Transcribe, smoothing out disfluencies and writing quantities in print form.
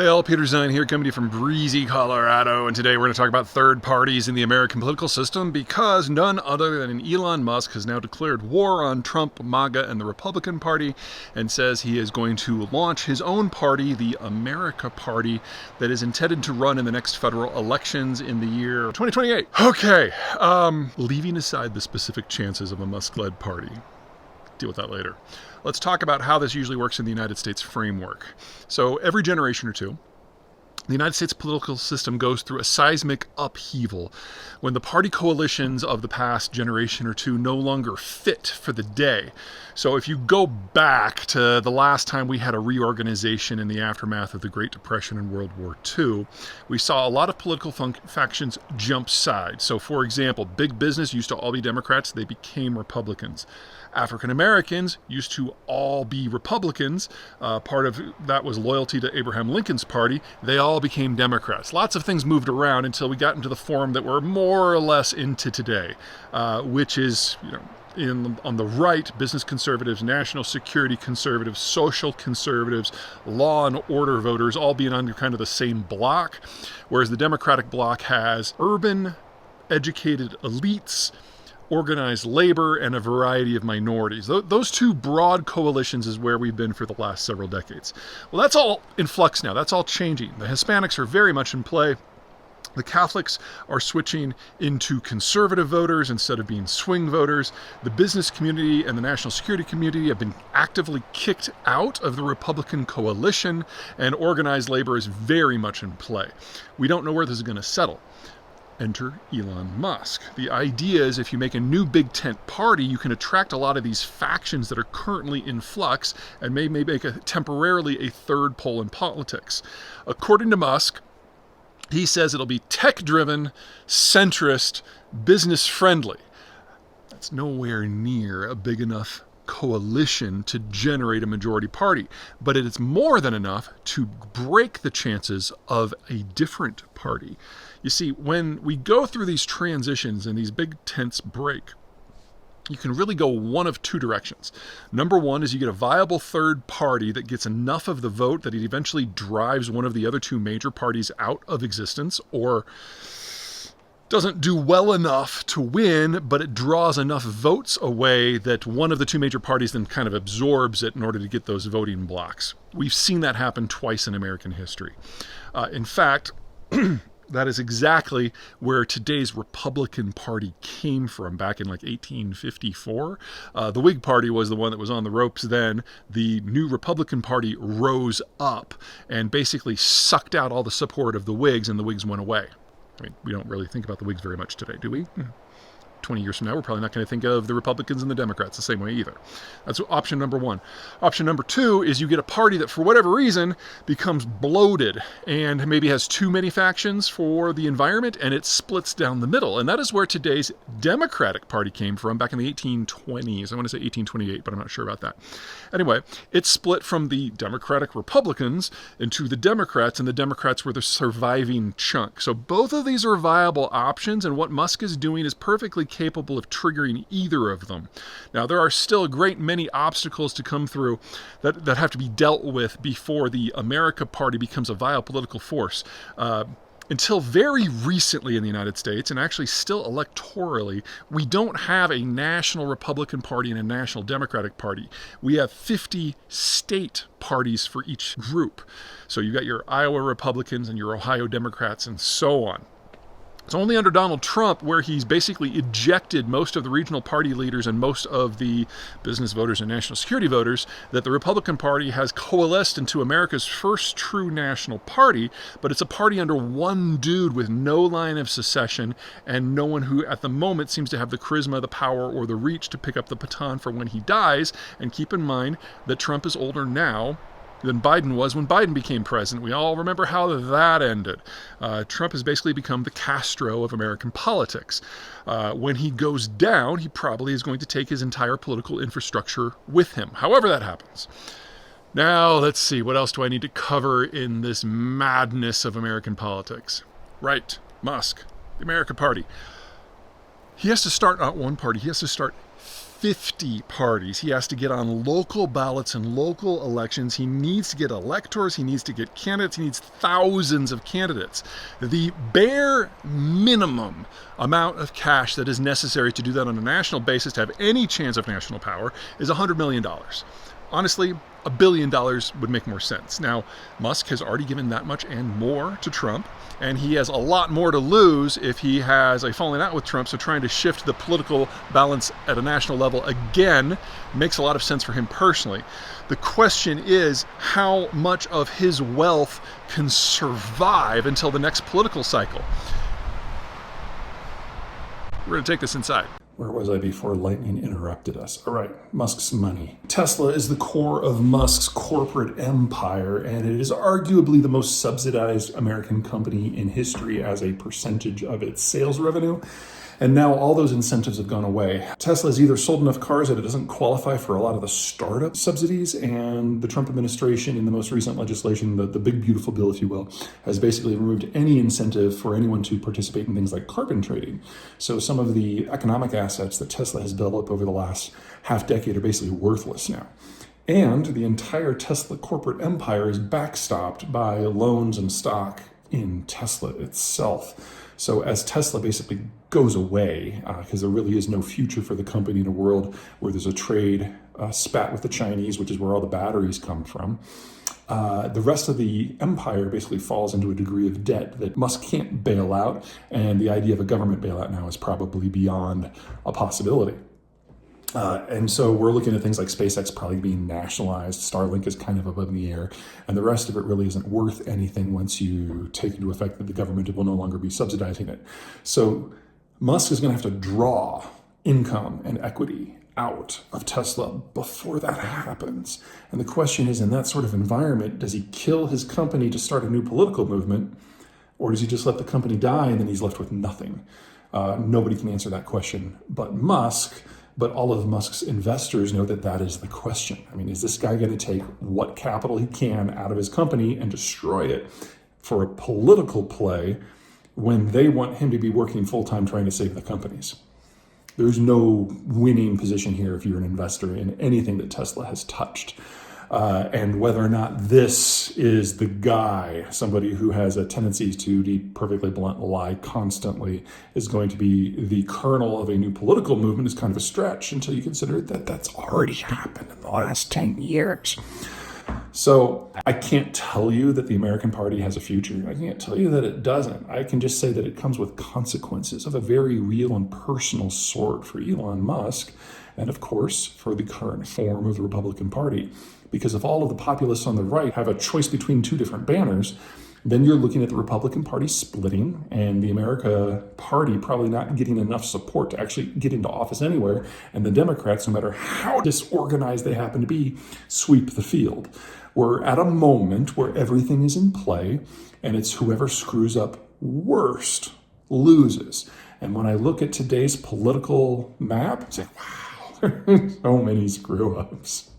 Hey all, Peter Zeihan here, coming to you from breezy Colorado, and today we're going to talk about third parties in the American political system because none other than Elon Musk has now declared war on Trump, MAGA, and the Republican Party, and says he is going to launch his own party, the America Party, that is intended to run in the next federal elections in the year 2028. Okay, leaving aside the specific chances of a Musk-led party, deal with that later. Let's talk about how this usually works in the United States framework. So every generation or two, the United States political system goes through a seismic upheaval when the party coalitions of the past generation or two no longer fit for the day. So if you go back to the last time we had a reorganization in the aftermath of the Great Depression and World War II, we saw a lot of political factions jump sides. So for example, big business used to all be Democrats, they became Republicans. African Americans used to all be Republicans. Part of that was loyalty to Abraham Lincoln's party. They all became Democrats. Lots of things moved around until we got into the form that we're more or less into today, which is, on the right, business conservatives, national security conservatives, social conservatives, law and order voters, all being under kind of the same block, whereas the Democratic bloc has urban, educated elites, organized labor, and a variety of minorities. Those two broad coalitions is where we've been for the last several decades. Well, that's all in flux now. That's all changing. The Hispanics are very much in play. The Catholics are switching into conservative voters instead of being swing voters. The business community and the national security community have been actively kicked out of the Republican coalition, and organized labor is very much in play. We don't know where this is going to settle. Enter Elon Musk. The idea is if you make a new big tent party, you can attract a lot of these factions that are currently in flux and may make temporarily a third pole in politics. According to Musk, he says it'll be tech-driven, centrist, business-friendly. That's nowhere near a big enough coalition to generate a majority party, but it is more than enough to break the chances of a different party. You see, when we go through these transitions and these big tents break, you can really go one of two directions. Number one is you get a viable third party that gets enough of the vote that it eventually drives one of the other two major parties out of existence, or doesn't do well enough to win, but it draws enough votes away that one of the two major parties then kind of absorbs it in order to get those voting blocks. We've seen that happen twice in American history. In fact, that is exactly where today's Republican Party came from back in like 1854. The Whig Party was the one that was on the ropes then. The new Republican Party rose up and basically sucked out all the support of the Whigs, and the Whigs went away. I mean, we don't really think about the Whigs very much today, do we? 20 years from now, we're probably not going to think of the Republicans and the Democrats the same way either. That's option number one. Option number two is you get a party that, for whatever reason, becomes bloated and maybe has too many factions for the environment, and it splits down the middle. And that is where today's Democratic Party came from back in the 1820s. I want to say 1828, but I'm not sure about that. Anyway, it split from the Democratic Republicans into the Democrats, and the Democrats were the surviving chunk. So both of these are viable options, and what Musk is doing is perfectly capable of triggering either of them. Now, there are still a great many obstacles to come through that have to be dealt with before the America Party becomes a viable political force. Until very recently in the United States, and actually still electorally, we don't have a national Republican Party and a national Democratic Party. We have 50 state parties for each group. So you've got your Iowa Republicans and your Ohio Democrats and so on. It's only under Donald Trump, where he's basically ejected most of the regional party leaders and most of the business voters and national security voters, that the Republican Party has coalesced into America's first true national party, but it's a party under one dude with no line of secession and no one who at the moment seems to have the charisma, the power, or the reach to pick up the baton for when he dies. And keep in mind that Trump is older now than Biden was when Biden became president. We all remember how that ended. Trump has basically become the Castro of American politics. When he goes down, he probably is going to take his entire political infrastructure with him, however that happens. Now, let's see, what else do I need to cover in this madness of American politics? Right, Musk, the America Party. He has to start not one party, he has to start 50 parties. He has to get on local ballots and local elections. He needs to get electors. He needs to get candidates. He needs thousands of candidates. The bare minimum amount of cash that is necessary to do that on a national basis to have any chance of national power is $100 million. Honestly, $1 billion would make more sense. Now, Musk has already given that much and more to Trump, and he has a lot more to lose if he has a falling out with Trump, so trying to shift the political balance at a national level again makes a lot of sense for him personally. The question is how much of his wealth can survive until the next political cycle. We're going to take this inside. Where was I before lightning interrupted us? All right, Musk's money. Tesla is the core of Musk's corporate empire, and it is arguably the most subsidized American company in history as a percentage of its sales revenue. And now all those incentives have gone away. Tesla has either sold enough cars that it doesn't qualify for a lot of the startup subsidies, and the Trump administration in the most recent legislation, the big beautiful bill, if you will, has basically removed any incentive for anyone to participate in things like carbon trading. So some of the economic assets that Tesla has built up over the last half decade are basically worthless now. And the entire Tesla corporate empire is backstopped by loans and stock in Tesla itself. So as Tesla basically goes away, because there really is no future for the company in a world where there's a trade spat with the Chinese, which is where all the batteries come from, the rest of the empire basically falls into a degree of debt that Musk can't bail out, and the idea of a government bailout now is probably beyond a possibility. And so we're looking at things like SpaceX probably being nationalized. Starlink is kind of up in the air. And the rest of it really isn't worth anything once you take into effect that the government will no longer be subsidizing it. So Musk is going to have to draw income and equity out of Tesla before that happens. And the question is, in that sort of environment, does he kill his company to start a new political movement? Or does he just let the company die and then he's left with nothing? Nobody can answer that question but Musk. But all of Musk's investors know that that is the question. I mean, is this guy going to take what capital he can out of his company and destroy it for a political play when they want him to be working full-time trying to save the companies? There's no winning position here if you're an investor in anything that Tesla has touched. And whether or not this is the guy, somebody who has a tendency to be perfectly blunt, lie constantly, is going to be the kernel of a new political movement is kind of a stretch until you consider that that's already happened in the last 10 years. So I can't tell you that the American Party has a future. I can't tell you that it doesn't. I can just say that it comes with consequences of a very real and personal sort for Elon Musk, and of course for the current form of the Republican Party. Because if all of the populists on the right have a choice between two different banners, then you're looking at the Republican Party splitting and the America Party probably not getting enough support to actually get into office anywhere. And the Democrats, no matter how disorganized they happen to be, sweep the field. We're at a moment where everything is in play, and it's whoever screws up worst loses. And when I look at today's political map, I say, wow, so many screw-ups.